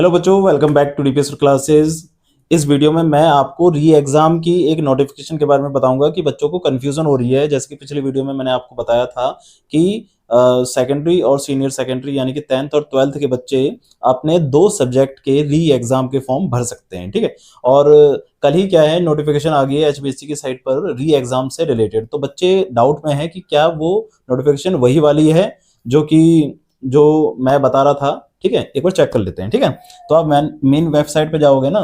Hello बच्चों, welcome back to DPS classes. इस video में मैं आपको री एग्जाम की एक नोटिफिकेशन के बारे में बताऊंगा कि बच्चों को कंफ्यूजन हो रही है। जैसे कि पिछली वीडियो में मैंने आपको बताया था कि सेकेंडरी और सीनियर सेकेंडरी यानी कि 10th और 12th के बच्चे अपने 2 सब्जेक्ट के री एग्जाम के फॉर्म भर सकते हैं। ठीक है, और कल ही क्या है नोटिफिकेशन आ गई है एचबीएससी की साइट पर री एग्जाम से रिलेटेड। तो बच्चे डाउट में है कि क्या वो नोटिफिकेशन वही वाली है जो मैं बता रहा था। ठीक है, एक बार चेक कर लेते हैं। ठीक है, तो आप मेन वेबसाइट पे जाओगे ना,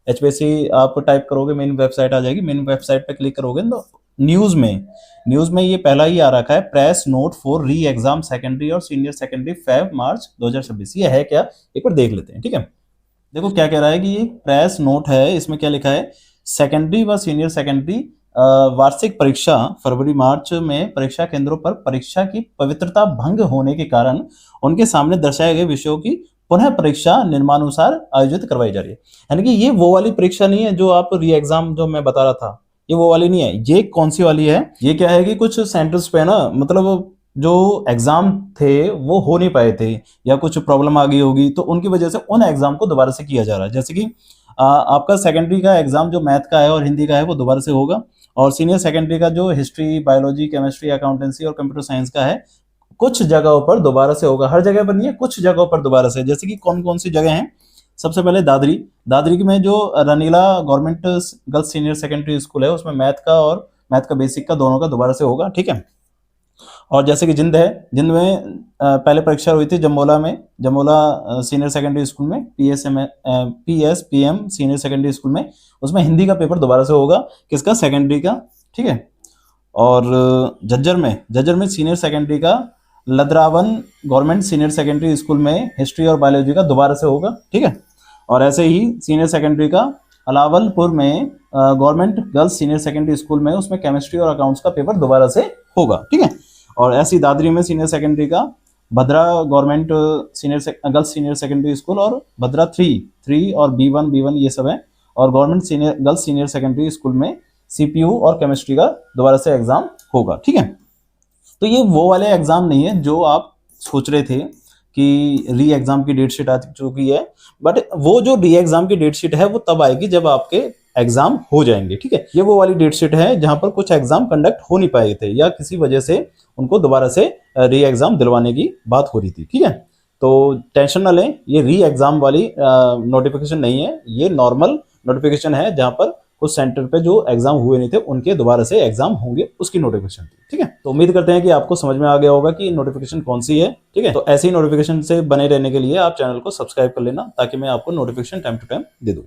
एचपीएससी आप टाइप करोगे, मेन वेबसाइट आ जाएगी। मेन वेबसाइट पे क्लिक करोगे तो न्यूज में ये पहला ही आ रखा है, प्रेस नोट फॉर री एग्जाम सेकेंडरी और सीनियर सेकेंडरी फेब मार्च 2026। ये है क्या, एक बार देख लेते हैं। ठीक है, देखो क्या कह रहा है कि ये प्रेस नोट है। इसमें क्या लिखा है, सेकेंडरी व सीनियर सेकेंडरी वार्षिक परीक्षा फरवरी मार्च में परीक्षा केंद्रों पर परीक्षा की पवित्रता भंग होने के कारण उनके सामने दर्शाए गए विषयों की पुनः परीक्षा नियमानुसार आयोजित करवाई जा रही है। यानी कि ये वो वाली परीक्षा नहीं है जो आप री एग्जाम जो मैं बता रहा था, ये वो वाली नहीं है। ये कौन सी वाली है, ये क्या है कि कुछ सेंटर्स पे ना, मतलब जो एग्जाम थे वो हो नहीं पाए थे या कुछ प्रॉब्लम आ गई होगी, तो उनकी वजह से उन एग्जाम को दोबारा से किया जा रहा है। जैसे कि आपका सेकेंडरी का एग्जाम जो मैथ का है और हिंदी का है वो दोबारा से होगा, और सीनियर सेकेंडरी का जो हिस्ट्री, बायोलॉजी, केमिस्ट्री, अकाउंटेंसी और कंप्यूटर साइंस का है कुछ जगहों पर दोबारा से होगा। हर जगह पर नहीं है, कुछ जगहों पर दोबारा से। जैसे कि कौन कौन सी जगह हैं, सबसे पहले दादरी में जो Ranila government girls senior secondary school है उसमें मैथ का बेसिक का दोनों का दोबारा से होगा। ठीक है, और जैसे कि जिंद है, जिंद में पहले परीक्षा हुई थी जमोला सीनियर सेकेंडरी स्कूल में, पीएम सीनियर सेकेंडरी स्कूल में, उसमें हिंदी का पेपर दोबारा से होगा, किसका, सेकेंडरी का। ठीक है, और झज्जर में सीनियर सेकेंडरी का लदरावन गवर्नमेंट सीनियर सेकेंडरी स्कूल में हिस्ट्री और बायोलॉजी का दोबारा से होगा। ठीक है, और ऐसे ही सीनियर सेकेंडरी का अलावलपुर में government girls senior secondary school में, उसमें केमिस्ट्री और अकाउंट्स का पेपर दोबारा से होगा। ठीक है, और ऐसी दादरी में सीनियर सेकेंडरी का Bhadra government girls senior secondary school और भद्रा थ्री और बी वन ये सब है, और government girls senior secondary school में सीपीयू और केमिस्ट्री का दोबारा से एग्जाम होगा। ठीक है, तो ये वो वाले एग्जाम नहीं है जो आप सोच रहे थे कि री एग्जाम की डेट शीट आ चुकी है, बट वो जो री एग्जाम की डेट शीट है वो तब आएगी जब आपके एग्जाम हो जाएंगे। ठीक है, ये वो वाली डेट शीट है जहां पर कुछ एग्जाम कंडक्ट हो नहीं पाए थे या किसी वजह से उनको दोबारा से री एग्जाम दिलवाने की बात हो रही थी। ठीक है, तो टेंशन ना लें, ये री एग्जाम वाली नोटिफिकेशन नहीं है, ये नॉर्मल नोटिफिकेशन है जहां पर कुछ सेंटर पे जो एग्जाम हुए नहीं थे उनके दोबारा से एग्जाम होंगे, उसकी नोटिफिकेशन थी। ठीक है, तो उम्मीद करते हैं कि आपको समझ में आ गया होगा कि नोटिफिकेशन कौन सी है। ठीक है, तो ऐसी नोटिफिकेशन से बने रहने के लिए आप चैनल को सब्सक्राइब कर लेना ताकि मैं आपको नोटिफिकेशन टाइम टू टाइम दे दूं।